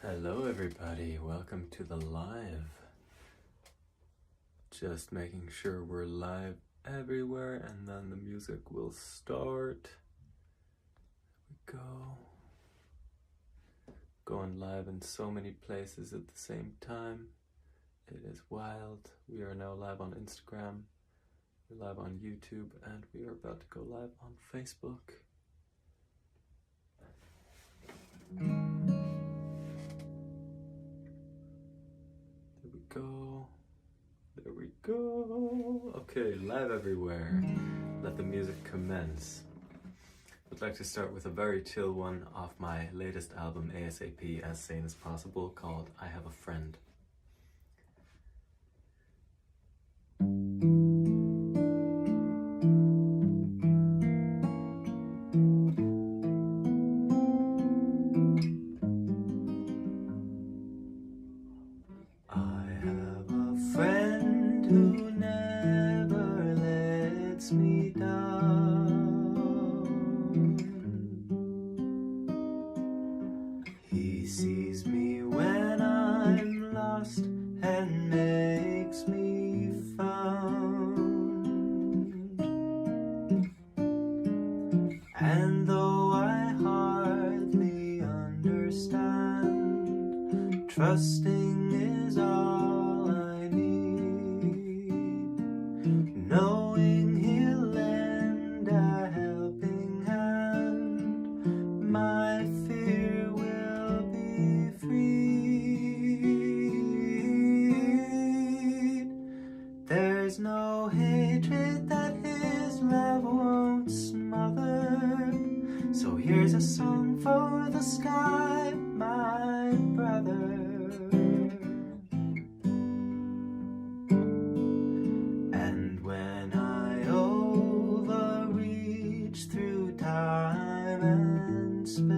Hello everybody, welcome to the live. Just making sure we're live everywhere and then the music will start. There we go. Going live in so many places at the same time. It is wild. We are now live on Instagram, we're live on YouTube, and we are about to go live on Facebook. There we go. Okay, live everywhere. Let the music commence. I'd like to start with a very chill one off my latest album, ASAP, As Sane as Possible, called I Have a Friend. He sees me when I'm lost and makes me found. And though I hardly understand, trusting is all I need. Knowing he'll lend a helping hand, my fear will be freed. There's no hatred that his love won't smother. So here's a song for the sky, my brother. And when I overreach through time and space,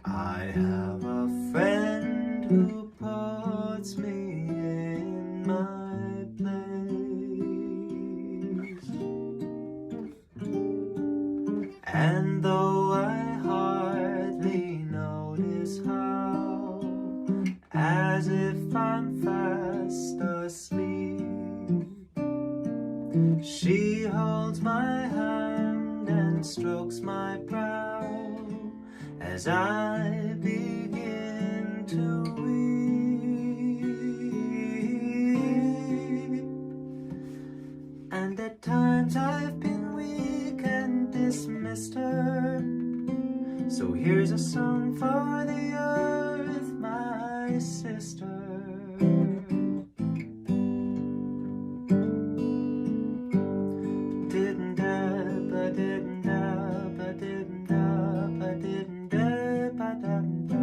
I have a friend who puts me in my place. And though I hardly notice how, as if I'm fast asleep, she holds my hand and strokes my brow as I begin to weep. And at times I've been weak and dismissed her. So here's a song for the earth, my sister. Didn't da ba didn't da ba didn't da ba didn't da ba da da.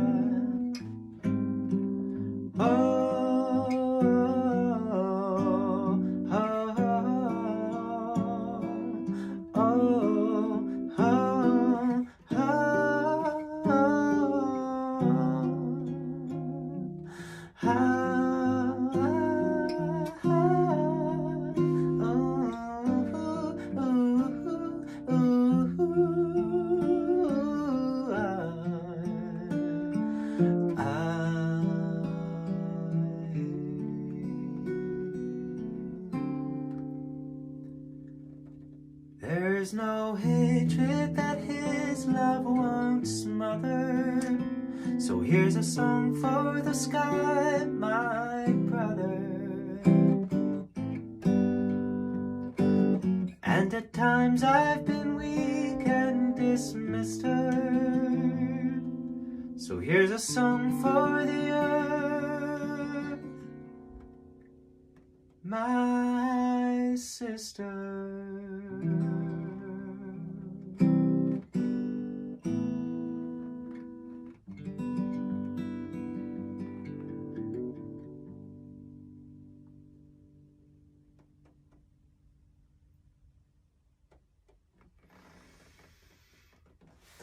There's no hatred that his love won't smother. So here's a song for the sky, my brother. And at times I've been weak and dismissed her. So here's a song for the earth, my sister.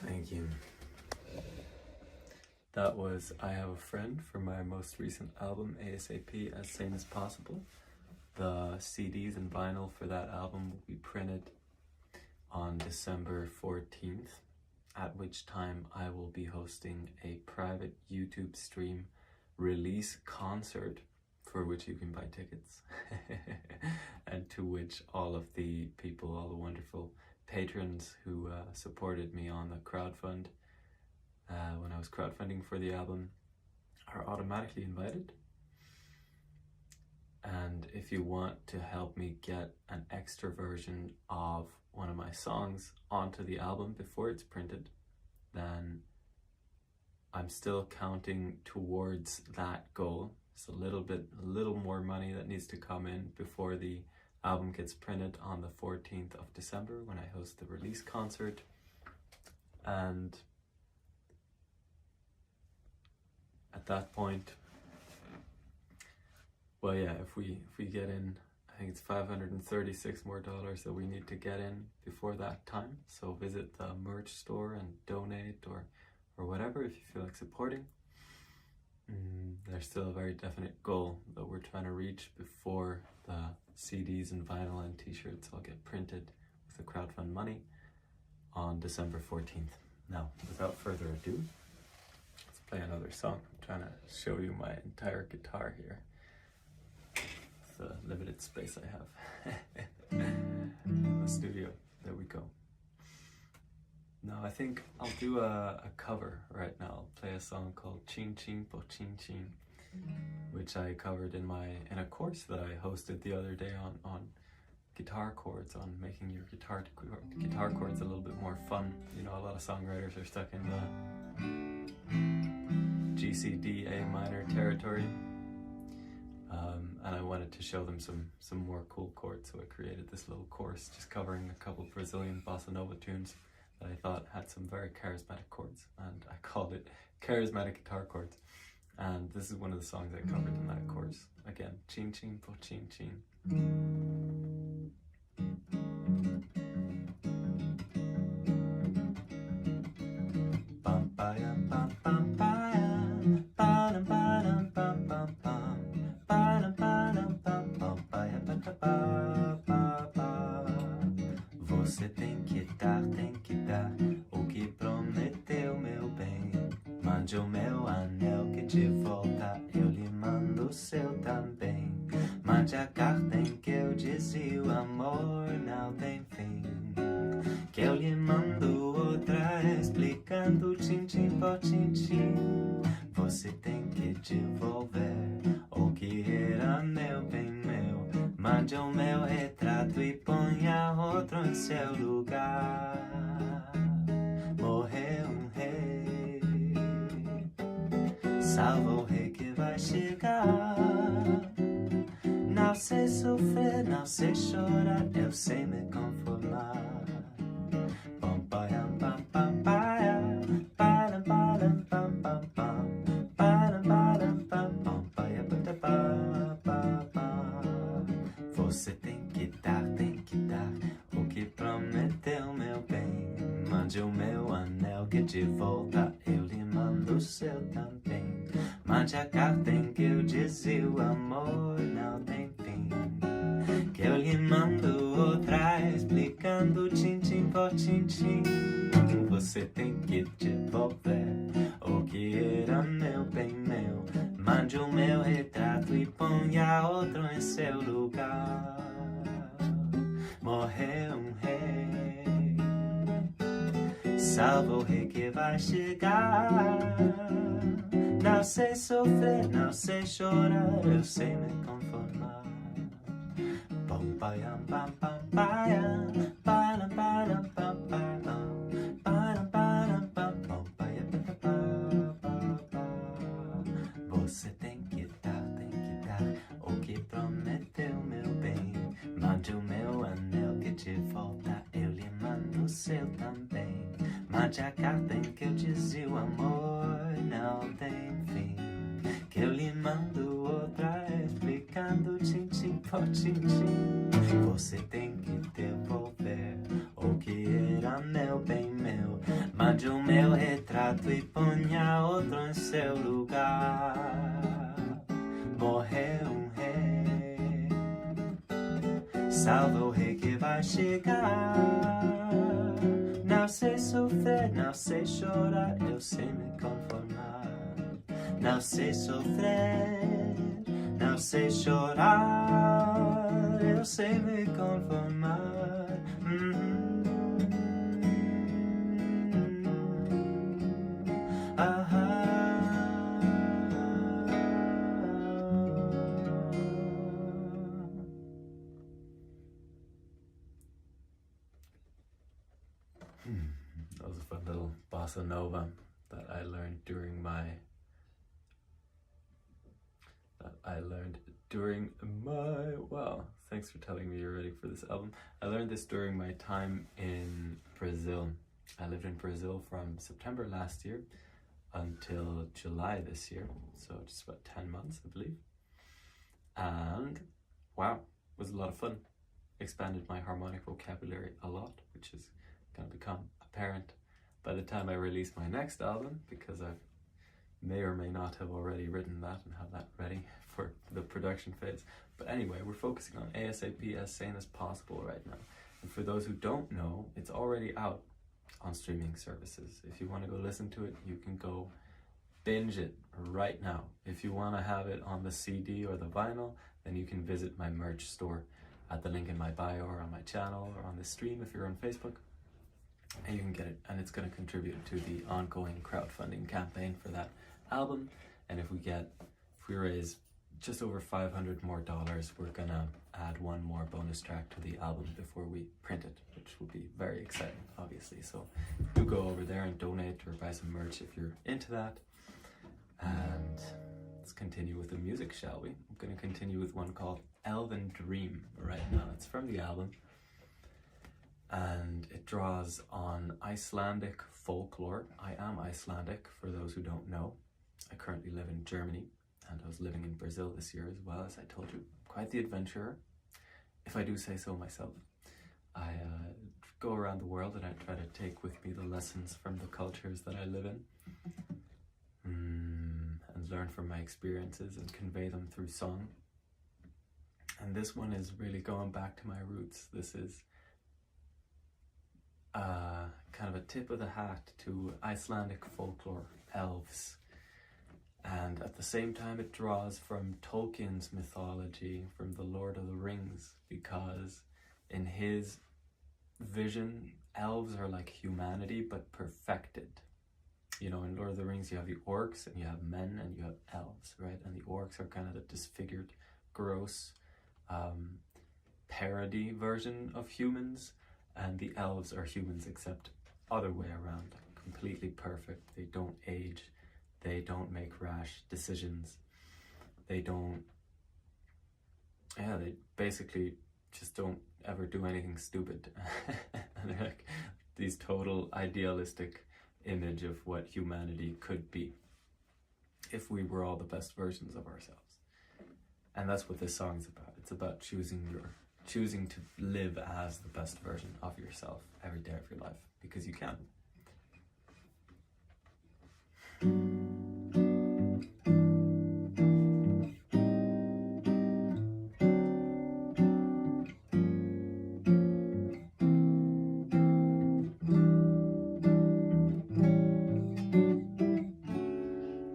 Thank you. That was I Have a Friend from my most recent album, ASAP, As Sane as Possible. The CDs and vinyl for that album will be printed on December 14th. at which time I will be hosting a private YouTube stream release concert for which you can buy tickets and to which all of the people, all the wonderful patrons who supported me on the crowdfund when I was crowdfunding for the album are automatically invited. And if you want to help me get an extra version of one of my songs onto the album before it's printed, then I'm still counting towards that goal. It's a little more money that needs to come in before the album gets printed on the 14th of December when I host the release concert. And at that point, well, yeah, if we get in, I think it's $536 more that we need to get in before that time. So visit the merch store and donate or whatever if you feel like supporting. There's still a very definite goal that we're trying to reach before the CDs and vinyl and t-shirts all get printed with the crowdfund money on December 14th. Now, without further ado, let's play another song. I'm trying to show you my entire guitar here. The limited space I have in the studio. There we go. Now I think I'll do a cover right now. I'll play a song called Chin Chin Po Chin Chin, which I covered in a course that I hosted the other day on guitar chords, on making your guitar chords a little bit more fun. You know, a lot of songwriters are stuck in the G, C, D, A minor territory. And I wanted to show them some more cool chords, so I created this little course just covering a couple Brazilian bossa nova tunes that I thought had some very charismatic chords, and I called it Charismatic Guitar Chords. And this is one of the songs I covered in that course. Again, Chin Chin Po Chin Chin. Você tem que dar o que prometeu, meu bem. Mande o meu anel que de volta eu lhe mando o seu também. Mande a carta em que eu dizia o amor não tem fim. Que eu lhe mando outra explicando tchim tchim po tchim tchim. Você tem que devolver o que era meu bem meu. Mande o meu retrato e ponha outro em seu lugar. Morreu um rei, salva o rei que vai chegar. Não sei sofrer, não sei chorar, eu sei me conformar. Pam pam pam pam pam, pam pam pam pam pam, pam pam pam pam pam. Você tem que dar o que prometeu, meu bem. Mande o meu anel que de volta eu lhe mando o seu também. Mande a carta em que eu dizia o amor não tem fim. Que eu lhe mando outra explicando tchim tchim po tchim tchim. Você tem que devolver o que era meu bem meu. Mande o meu retrato e ponha outro em seu lugar. Morreu um rei, salva o rei que vai chegar. Não sei sofrer, não sei chorar, eu sei me conformar. Pam pam pam pam pam, pam pam pam pam, pam pam pam pam. Você tem que dar o que prometeu, meu bem. Mande o meu anel que de volta eu lhe mando o seu também. Mande a carta em que eu dizia o amor não tem fim. Que eu lhe mando outra explicando tchim tchim po tchim tchim. Você tem que devolver o que era meu bem meu. Mande o meu retrato e ponha outro em seu lugar. Morreu um rei, salva o rei que vai chegar. Não Não sei sofrer, não sei chorar, eu sei me conformar. Não sei sofrer, não sei chorar, eu sei me conformar. That was a fun little bossa nova that I learned during well, thanks for telling me you're ready for this album. I learned this during my time in Brazil. I lived in Brazil from September last year until July this year, so just about 10 months, I believe. And wow, it was a lot of fun. Expanded my harmonic vocabulary a lot, which is going to become apparent by the time I release my next album, because I may or may not have already written that and have that ready for the production phase. But anyway, we're focusing on ASAP, as sane as possible right now. And for those who don't know, it's already out on streaming services. If you want to go listen to it, you can go binge it right now. If you want to have it on the CD or the vinyl, then you can visit my merch store at the link in my bio or on my channel or on the stream if you're on Facebook, and you can get it, and it's going to contribute to the ongoing crowdfunding campaign for that album. And if we raise just over $500 more, we're gonna add one more bonus track to the album before we print it, which will be very exciting, obviously. So do go over there and donate or buy some merch if you're into that. And let's continue with the music, shall we? I'm gonna continue with one called Elven Dream right now. It's from the album, and it draws on Icelandic folklore. I am Icelandic, for those who don't know. I currently live in Germany, and I was living in Brazil this year as well, as I told you. Quite the adventurer, if I do say so myself. I go around the world and I try to take with me the lessons from the cultures that I live in, and learn from my experiences and convey them through song. And this one is really going back to my roots. This is kind of a tip of the hat to Icelandic folklore, elves. And at the same time, it draws from Tolkien's mythology, from the Lord of the Rings, because in his vision, elves are like humanity, but perfected. You know, in Lord of the Rings, you have the orcs, and you have men, and you have elves, right? And the orcs are kind of the disfigured, gross, parody version of humans, and the elves are humans, except other way around, completely perfect. They don't age. They don't make rash decisions. They basically just don't ever do anything stupid. And they're like these total idealistic image of what humanity could be if we were all the best versions of ourselves. And that's what this song's about. It's about choosing to live as the best version of yourself every day of your life, because you can.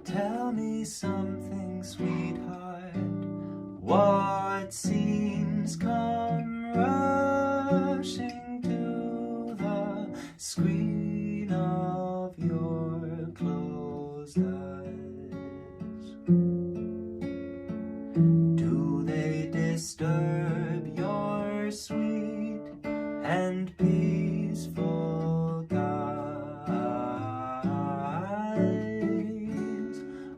Tell me something, sweetheart. What seems come rushing to the screen of your closed eyes? Do they disturb your sweet and peaceful guise?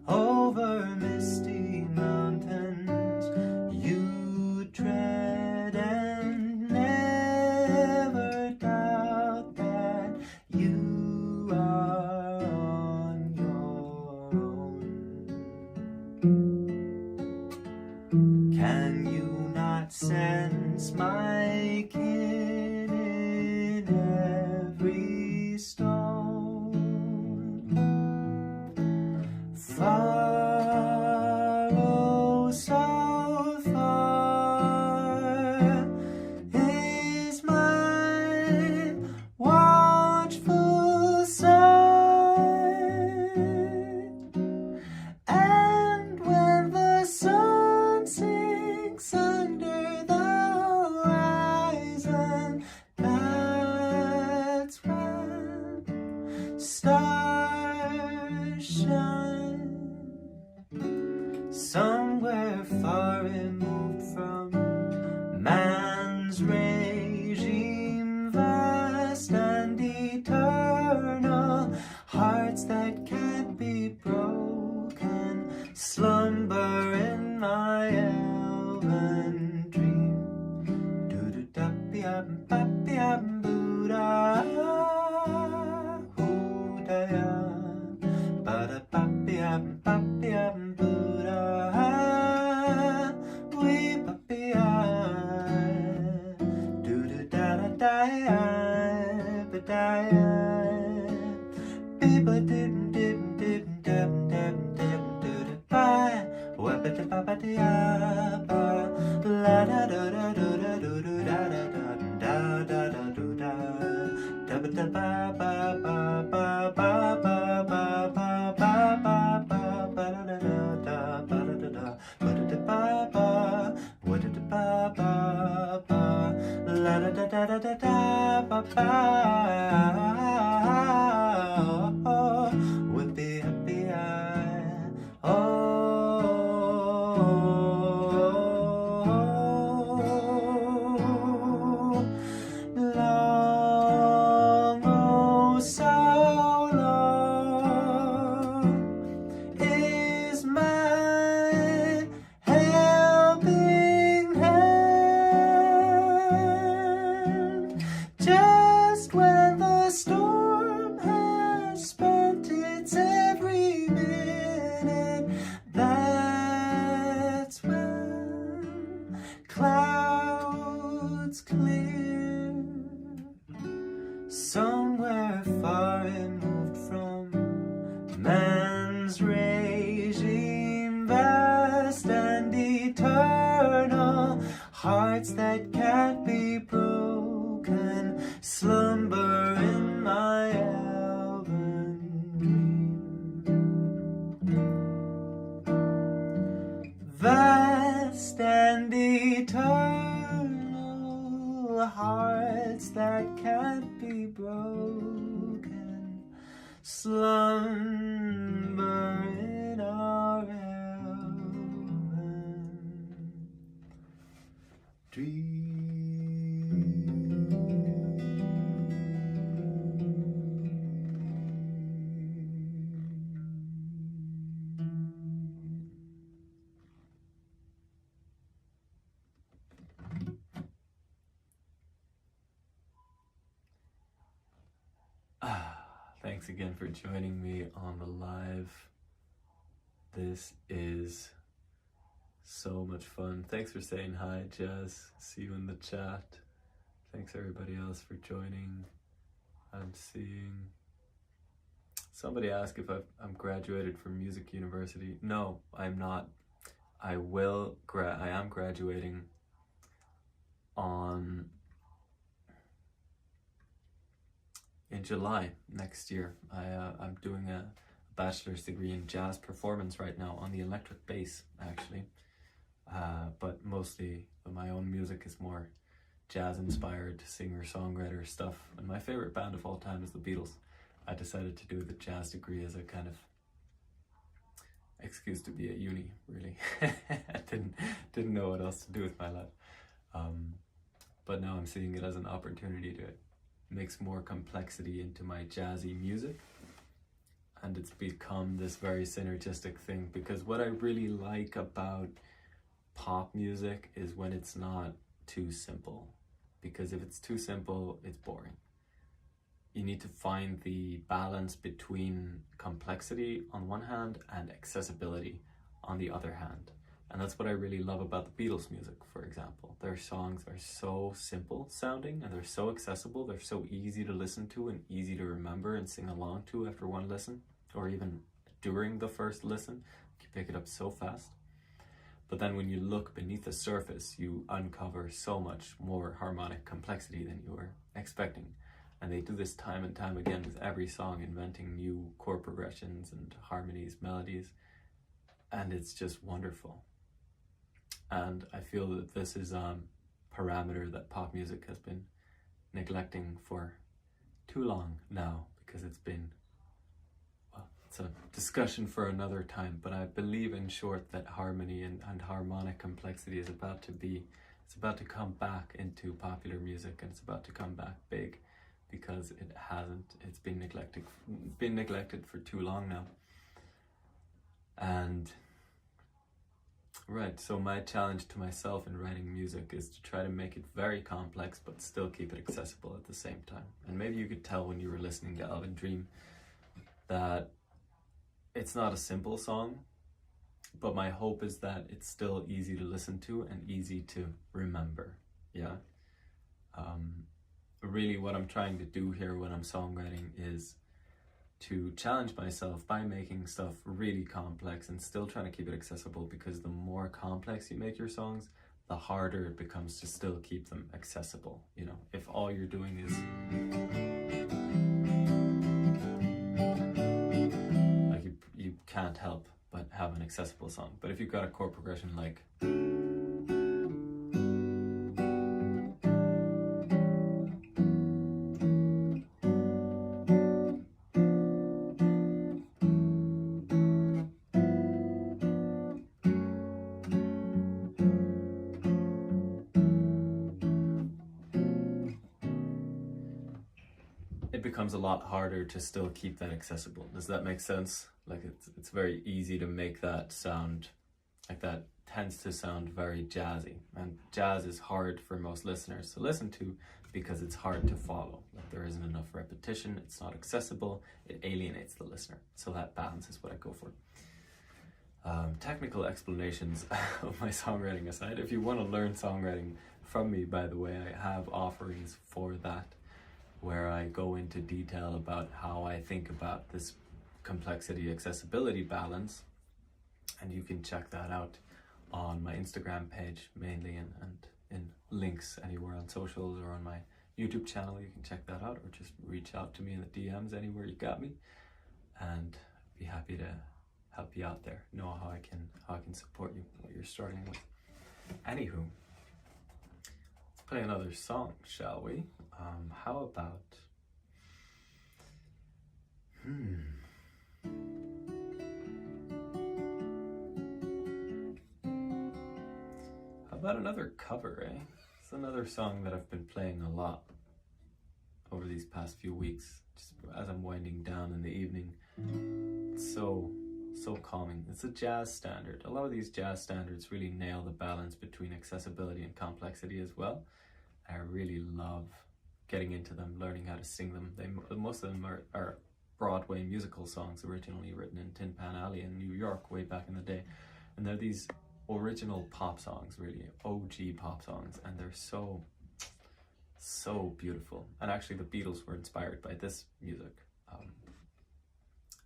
Over misty mountains you tread, and never doubt that you With the happy eye, long, oh so long is my helping hand. Just when the storm has spent its every minute, that's when clouds clear. Somewhere far removed from man's regime, vast and eternal, hearts that can't be broken slumber in my elven dream. Vast and eternal, hearts that can't be broken slumber in our elven dream. Thanks again for joining me on the live. This is so much fun. Thanks for saying hi, Jazz. See you in the chat. Thanks everybody else for joining. I'm seeing somebody asked if I'm graduated from music university. No, I'm not. I am graduating in July next year. I'm doing a bachelor's degree in jazz performance right now on the electric bass, actually. But mostly my own music is more jazz-inspired singer-songwriter stuff. And my favorite band of all time is the Beatles. I decided to do the jazz degree as a kind of excuse to be at uni, really. I didn't know what else to do with my life. But now I'm seeing it as an opportunity to mix more complexity into my jazzy music, and it's become this very synergistic thing, because what I really like about pop music is when it's not too simple, because if it's too simple, it's boring. You need to find the balance between complexity on one hand and accessibility on the other hand. And that's what I really love about the Beatles music, for example. Their songs are so simple sounding and they're so accessible. They're so easy to listen to and easy to remember and sing along to after one listen, or even during the first listen. You pick it up so fast. But then when you look beneath the surface, you uncover so much more harmonic complexity than you were expecting. And they do this time and time again with every song, inventing new chord progressions and harmonies, melodies. And it's just wonderful. And I feel that this is a parameter that pop music has been neglecting for too long now, because it's been, well, it's a discussion for another time, but I believe in short that harmony and harmonic complexity is about to come back into popular music, and it's about to come back big, because it's been neglected for too long now. And right, so my challenge to myself in writing music is to try to make it very complex but still keep it accessible at the same time. And maybe you could tell when you were listening to Elven Dream that it's not a simple song, but my hope is that it's still easy to listen to and easy to remember. Yeah. really what I'm trying to do here when I'm songwriting is to challenge myself by making stuff really complex and still trying to keep it accessible, because the more complex you make your songs, the harder it becomes to still keep them accessible. You know, if all you're doing is like you can't help but have an accessible song. But if you've got a chord progression like it becomes a lot harder to still keep that accessible. Does that make sense? Like it's very easy to make that sound, like that tends to sound very jazzy, and jazz is hard for most listeners to listen to because it's hard to follow. Like there isn't enough repetition, it's not accessible, it alienates the listener. So that balance is what I go for. Technical explanations of my songwriting aside, if you want to learn songwriting from me, by the way, I have offerings for that, where I go into detail about how I think about this complexity accessibility balance, and you can check that out on my Instagram page mainly, and in links anywhere on socials or on my YouTube channel. You can check that out, or just reach out to me in the DMs anywhere you got me, and be happy to help you out there, know how I can support you, what you're starting with. Anywho, let's play another song, shall we? How about how about another cover, eh? It's another song that I've been playing a lot over these past few weeks, just as I'm winding down in the evening. It's so calming. It's a jazz standard. A lot of these jazz standards really nail the balance between accessibility and complexity as well. I really love getting into them, learning how to sing them. Most of them are Broadway musical songs originally written in Tin Pan Alley in New York way back in the day. And they're these original pop songs, really, OG pop songs, and they're so beautiful. And actually the Beatles were inspired by this music.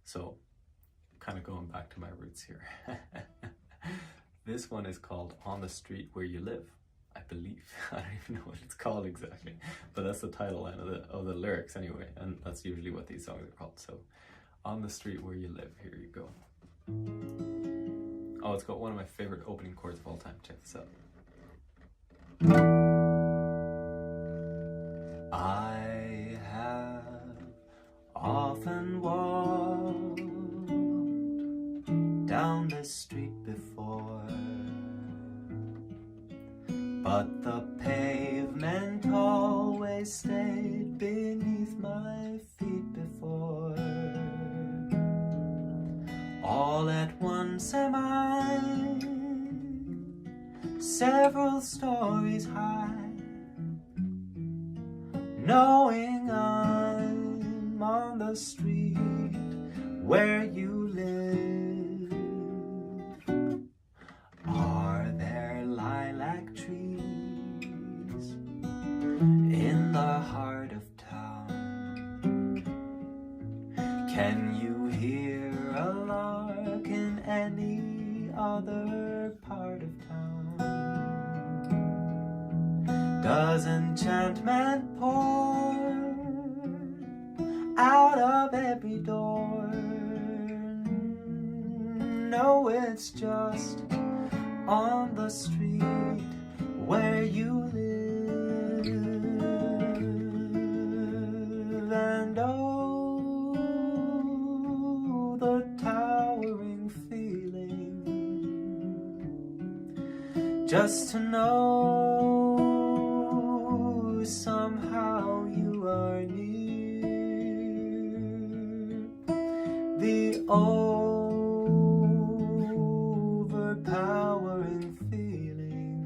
So kind of going back to my roots here. This one is called On the Street Where You Live, I believe. I don't even know what it's called exactly, but that's the title line of the lyrics anyway, and that's usually what these songs are called. So, On the Street Where You Live, here you go. Oh, it's got one of my favorite opening chords of all time. Check this out. I have often walked down the street before, but the pavement always stayed beneath my feet before. All at once am I several stories high, knowing I'm on the street where you live. Are there lilac trees in the heart of town? Can you hear a lark in any other part of town? Does enchantment pour out of every door? No, it's just on the street where you live. And oh, the towering feeling, just to know somehow you are near. The overpowering feeling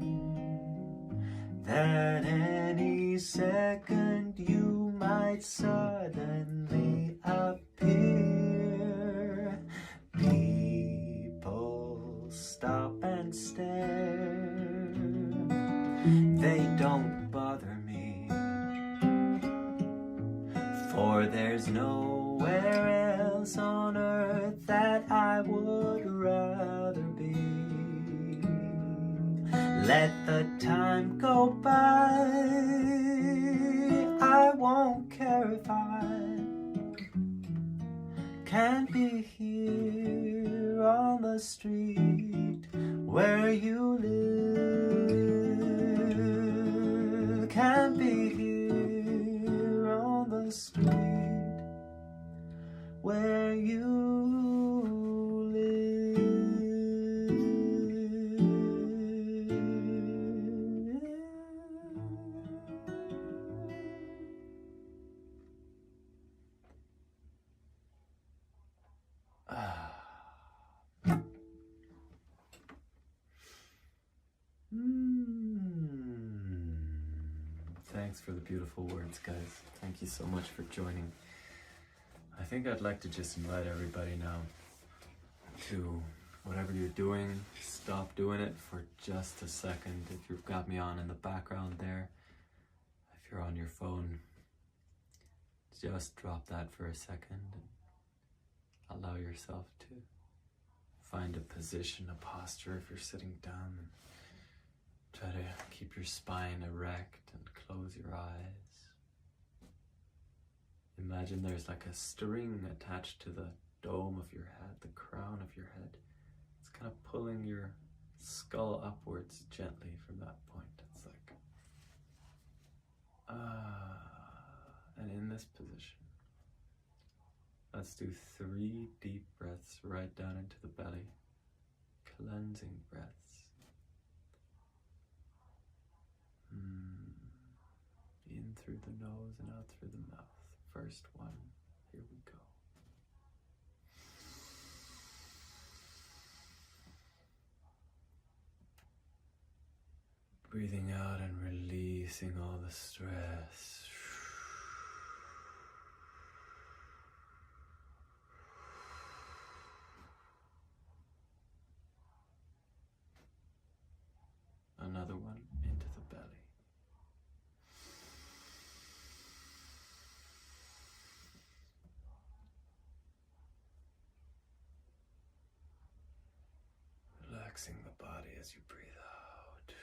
that any second you might suddenly appear. People stop and stare. They don't bother me. There's nowhere else on earth that I would rather be. Let the time go by, I won't care if I can't be here on the street where you live. Can't be here on the street where you Thanks for the beautiful words, guys. Thank you so much for joining. I think I'd like to just invite everybody now to, whatever you're doing, stop doing it for just a second. If you've got me on in the background there, if you're on your phone, just drop that for a second and allow yourself to find a position, a posture if you're sitting down, and try to keep your spine erect and close your eyes. Imagine there's like a string attached to the dome of your head, the crown of your head. It's kind of pulling your skull upwards gently from that point. It's like, and in this position, let's do 3 deep breaths right down into the belly, cleansing breaths. In through the nose and out through the mouth. First one, here we go. Breathing out and releasing all the stress. Another one into the belly. Relaxing the body as you breathe out.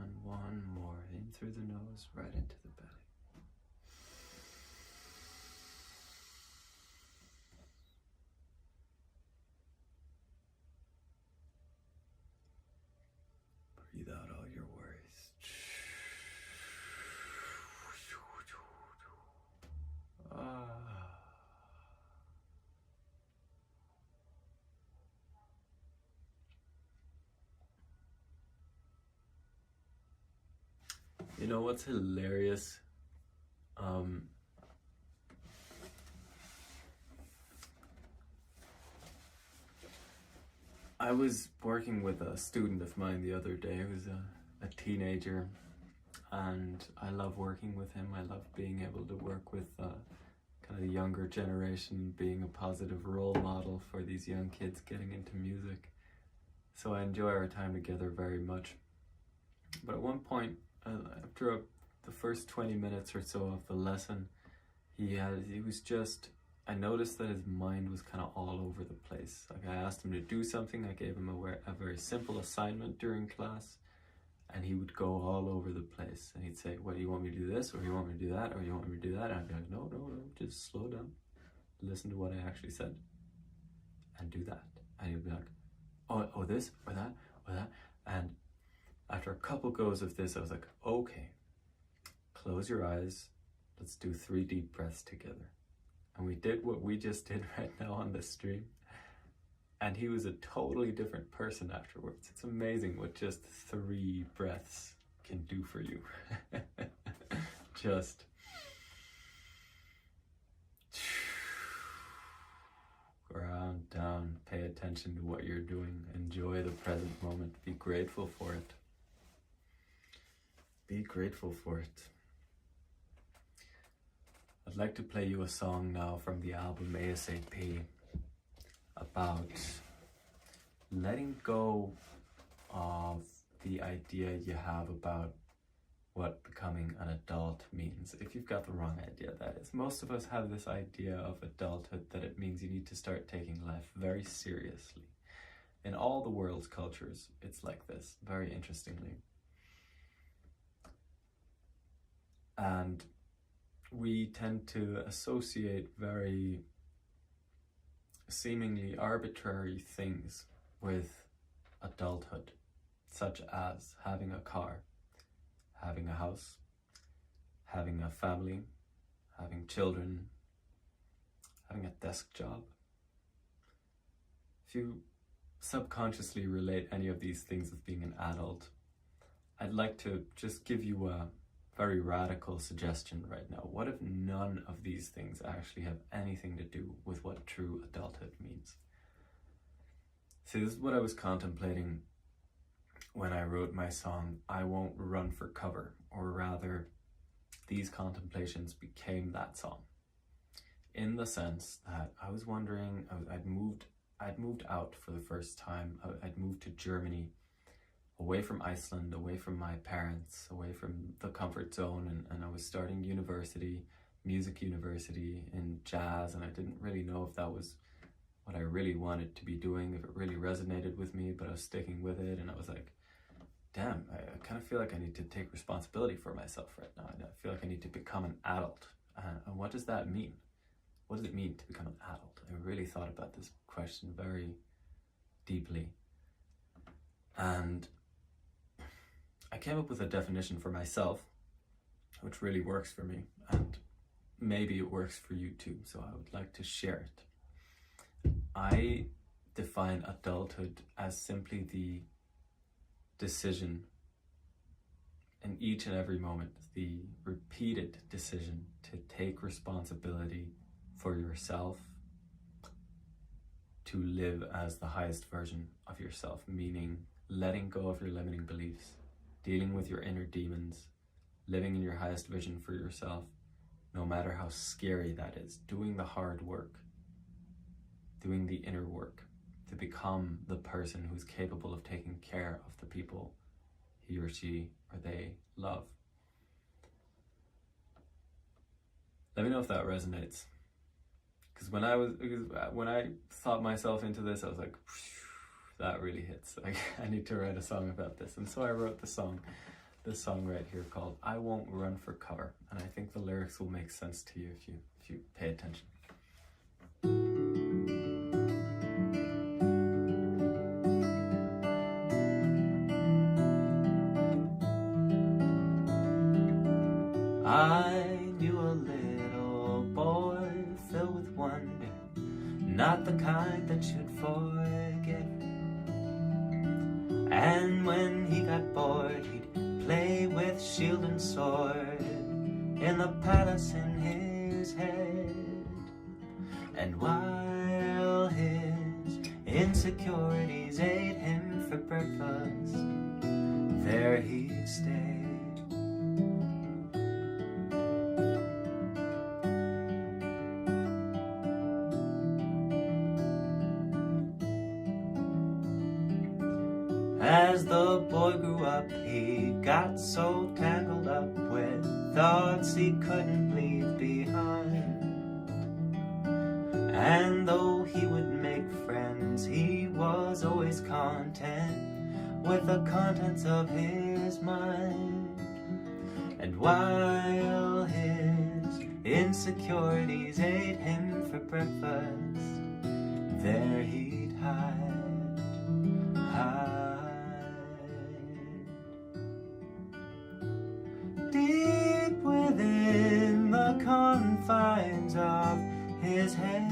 And one more in through the nose, right into the belly. Breathe out all your worries. You know what's hilarious? I was working with a student of mine the other day who's a teenager, and I love working with him. I love being able to work with kind of the younger generation, being a positive role model for these young kids getting into music. So I enjoy our time together very much. But at one point, after the first 20 minutes or so of the lesson, I noticed that his mind was kind of all over the place. Like, I asked him to do something, I gave him a very simple assignment during class, and he would go all over the place. And he'd say, well, do you want me to do this, or you want me to do that, or you want me to do that? And I'd be like, no, just slow down. Listen to what I actually said, and do that. And he'd be like, oh, this, or that, or that. And after a couple goes of this, I was like, okay, close your eyes. Let's do 3 deep breaths together. And we did what we just did right now on the stream. And he was a totally different person afterwards. It's amazing what just 3 breaths can do for you. Just ground down, pay attention to what you're doing, enjoy the present moment, be grateful for it. Be grateful for it. I'd like to play you a song now from the album ASAP about letting go the idea you have about what becoming an adult means. If you've got the wrong idea, that is. Most of us have this idea of adulthood that it means you need to start taking life very seriously. In all the world's cultures, it's like this, very interestingly. And we tend to associate very seemingly arbitrary things with adulthood, such as having a car, having a house, having a family, having children, having a desk job. If you subconsciously relate any of these things with being an adult, I'd like to just give you a very radical suggestion right now. What if none of these things actually have anything to do with what true adulthood means? See, this is what I was contemplating when I wrote my song, I Won't Run for Cover, or rather, these contemplations became that song. In the sense that I was wondering, I'd moved out for the first time. I'd moved to Germany, away from Iceland, away from my parents, away from the comfort zone, and I was starting university, music university in jazz, and I didn't really know if that was what I really wanted to be doing, if it really resonated with me, but I was sticking with it, and I was like, damn, I kind of feel like I need to take responsibility for myself right now. I feel like I need to become an adult. And what does that mean? What does it mean to become an adult? I really thought about this question very deeply. And I came up with a definition for myself, which really works for me. And maybe it works for you too, so I would like to share it. I define adulthood as simply the decision in each and every moment, the repeated decision to take responsibility for yourself, to live as the highest version of yourself, meaning letting go of your limiting beliefs, dealing with your inner demons, living in your highest vision for yourself, no matter how scary that is, doing the hard work, doing the inner work to become the person who's capable of taking care of the people he or she or they love. Let me know if that resonates. Because when I thought myself into this, I was like, that really hits. Like, I need to write a song about this. And so I wrote this song right here called I Won't Run for Cover. And I think the lyrics will make sense to you if you pay attention. I knew a little boy filled with wonder, not the kind that you'd forget. And when he got bored, he'd play with shield and sword in the palace in his head. And while his insecurities ate him for breakfast, there he'd stay. As the boy grew up, he got so tangled up with thoughts he couldn't leave behind. And though he would make friends, he was always content with the contents of his mind. And while his insecurities ate him for breakfast, there he'd hide. Deep within the confines of his head,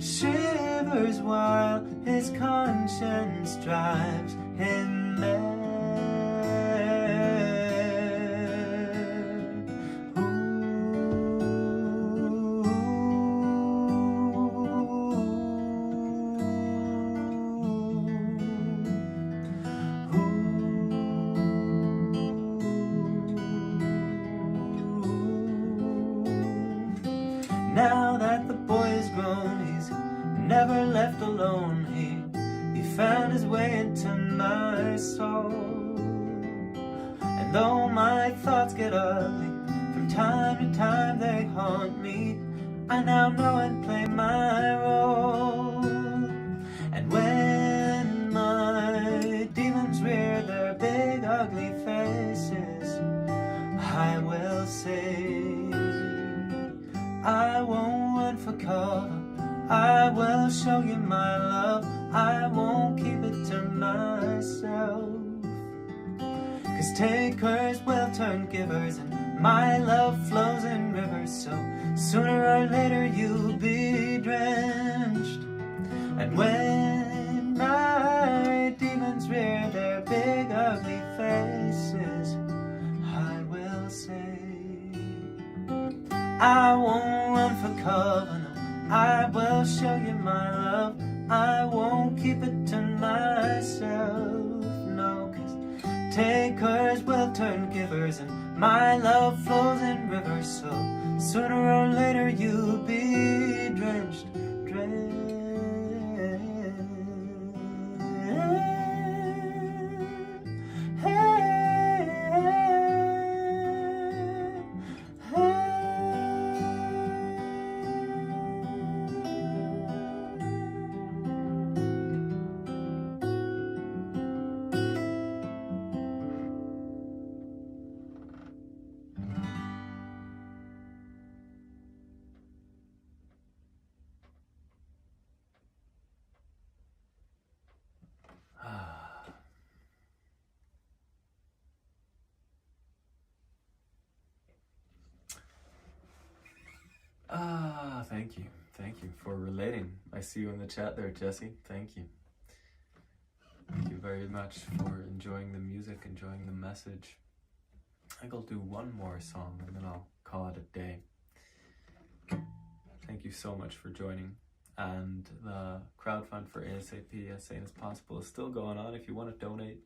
shivers while his conscience drives him mad. Now that the boy is grown, he's never left alone. He he found his way into my soul. And though my thoughts get ugly, from time to time they haunt me, I now know and play my role. And when my demons rear their big ugly faces, I will say, I won't run for cover, I will show you my love, I won't keep it to myself. 'Cause takers will turn givers, and my love flows in rivers, so sooner or later you'll be drenched. And when my demons rear their big ugly faces, I will say, I won't run for cover, no, I will show you my love, I won't keep it to myself, no. 'Cause takers will turn givers, and my love flows in rivers, so sooner or later you'll be drenched, drenched. Thank you for relating. I see you in the chat there, Jesse. Thank you. Thank you very much for enjoying the music, enjoying the message. I think I'll do one more song and then I'll call it a day. Thank you so much for joining. And the crowdfund for ASAP, as sane as possible, is still going on. If you want to donate,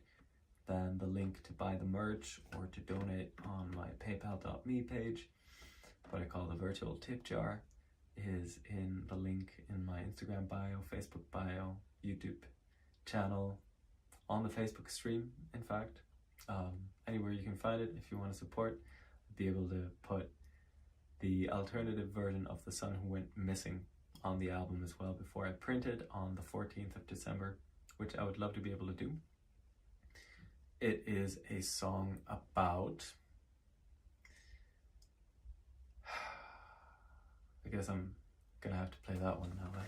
then the link to buy the merch or to donate on my paypal.me page, what I call the virtual tip jar, is in the link in my Instagram bio, Facebook bio, YouTube channel, on the Facebook stream, in fact. Anywhere you can find it, if you want to support, I'll be able to put the alternative version of The Son Who Went Missing on the album as well before I print it on the 14th of December, which I would love to be able to do. It is a song about... I guess I'm gonna have to play that one now, right?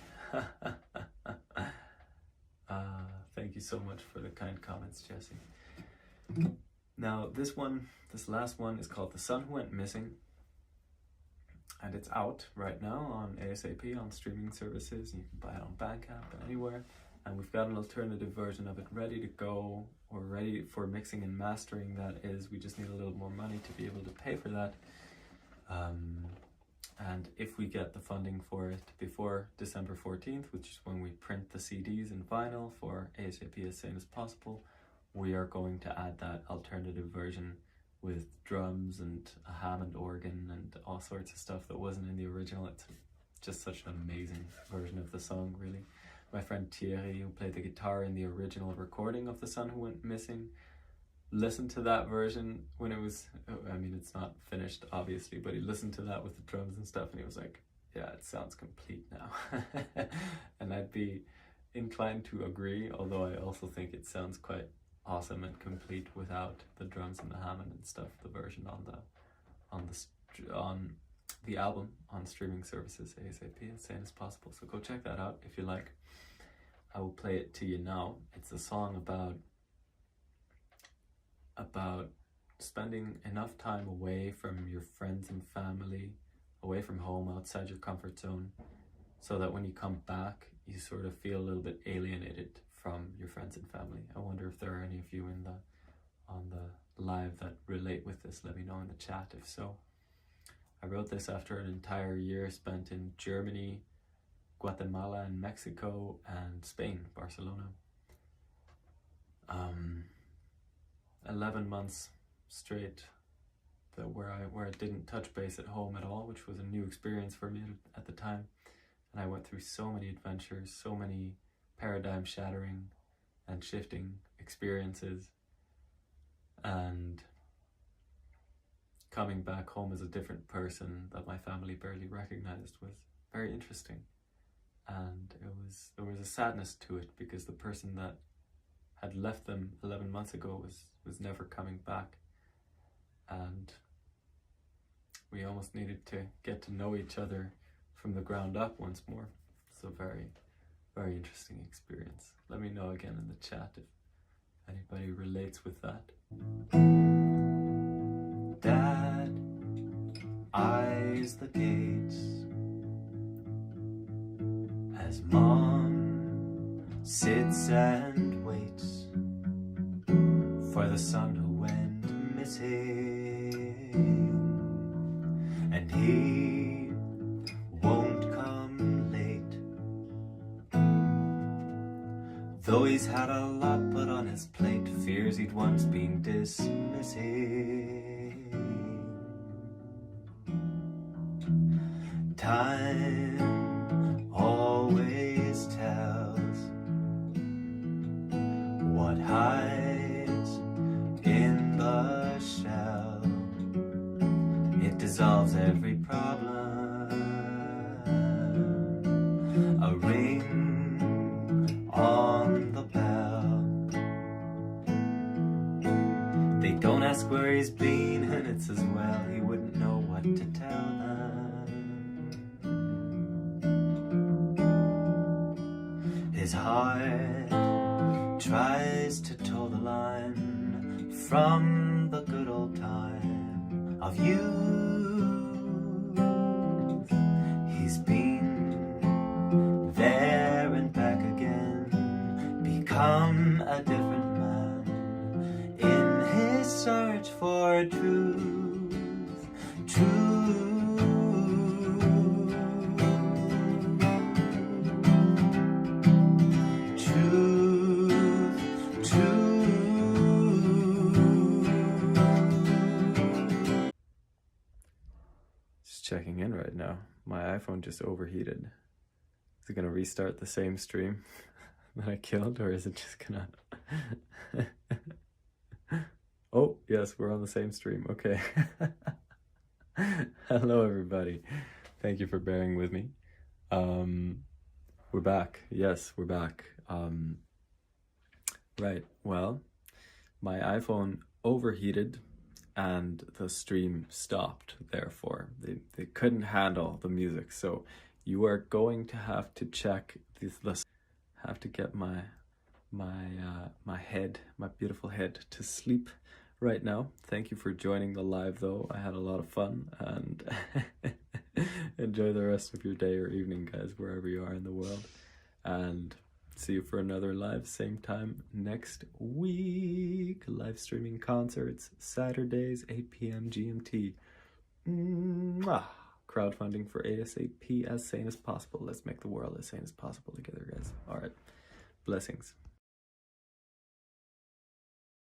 Thank you so much for the kind comments, Jesse. Now this last one is called The Son Who Went Missing, and it's out right now on ASAP, on streaming services. You can buy it on Bandcamp and anywhere, and we've got an alternative version of it ready to go, or ready for mixing and mastering. That is, we just need a little more money to be able to pay for that. And if we get the funding for it before December 14th, which is when we print the CDs and vinyl for ASAP as soon as possible, we are going to add that alternative version with drums and a Hammond organ and all sorts of stuff that wasn't in the original. It's just such an amazing version of the song, really. My friend Thierry, who played the guitar in the original recording of The Son Who Went Missing, listened to that version when it was, I mean, it's not finished obviously, but he listened to that with the drums and stuff and he was like, yeah, it sounds complete now. And I'd be inclined to agree, although I also think it sounds quite awesome and complete without the drums and the Hammond and stuff. The version on the album on streaming services ASAP, as soon as possible. So go check that out if you like. I will play it to you now. It's a song about spending enough time away from your friends and family, away from home, outside your comfort zone, so that when you come back, you sort of feel a little bit alienated from your friends and family. I wonder if there are any of you on the live that relate with this. Let me know in the chat if so. I wrote this after an entire year spent in Germany, Guatemala and Mexico and Spain, Barcelona. 11 months straight where I didn't touch base at home at all, which was a new experience for me at the time. And I went through so many adventures, so many paradigm shattering and shifting experiences, and coming back home as a different person that my family barely recognized was very interesting. And there was a sadness to it, because the person that had left them 11 months ago was never coming back, and we almost needed to get to know each other from the ground up once more. So very, very interesting experience. Let me know again in the chat if anybody relates with that. Dad eyes the gates as Mom sits and waits for the son who went missing, and he won't come late, though he's had a lot put on his plate, fears he'd once been dismissing. Time always tells what hides in the shell. It dissolves every problem. A ring on the bell. They don't ask where he's been, and it's as well he wouldn't know what to tell them. His heart tries to toe the line from the good old time of youth. He's been there and back again, become a different man in his search for truth, truth. Checking in right now. My iPhone just overheated. Is it gonna restart the same stream that I killed, or is it just gonna... Oh, yes, we're on the same stream. Okay. Hello, everybody. Thank you for bearing with me. We're back. Yes, we're back. Right, well, my iPhone overheated and the stream stopped. Therefore, they couldn't handle the music. So you are going to have to check this. Have to get my head, my beautiful head, to sleep right now. Thank you for joining the live, though. I had a lot of fun, and enjoy the rest of your day or evening, guys, wherever you are in the world. And see you for another live, same time next week. Live streaming concerts, Saturdays, 8 p.m. GMT. Mwah. Crowdfunding for ASAP, as sane as possible. Let's make the world as sane as possible together, guys. All right. Blessings.